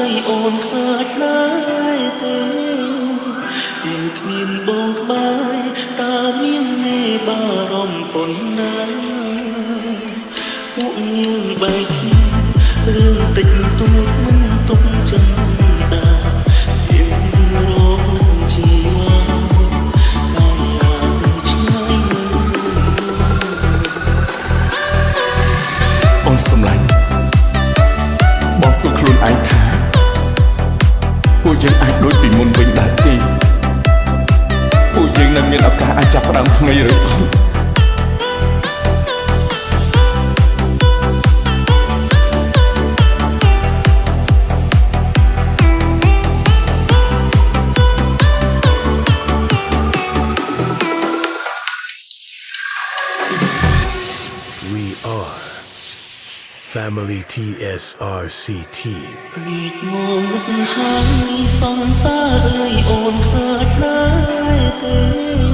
យអូនខ្លាចណាស់ទេពេលគ្មានបងក្បែរតើមានមេបារម្ភប៉ុណ្ណាពួកយើងបែកគ្នារឿងតិចតួចមិនទុកចិនដាយើងរកនឹងជីវ៉ាកាយាទៅឆ្ងាយមើលអូនសម្លាញ់បងសួរខ្លួនឯងថាពួកយើងអាចដូចពីមុនវិញដែរទេពួកយើងនឹងមានឱកាសអាចចាប់ផ្ដើមថ្មីឬអត់Family TSRCT រីកងងឹតហើយសង្សារអើយអូនខ្លាចណាស់ទេ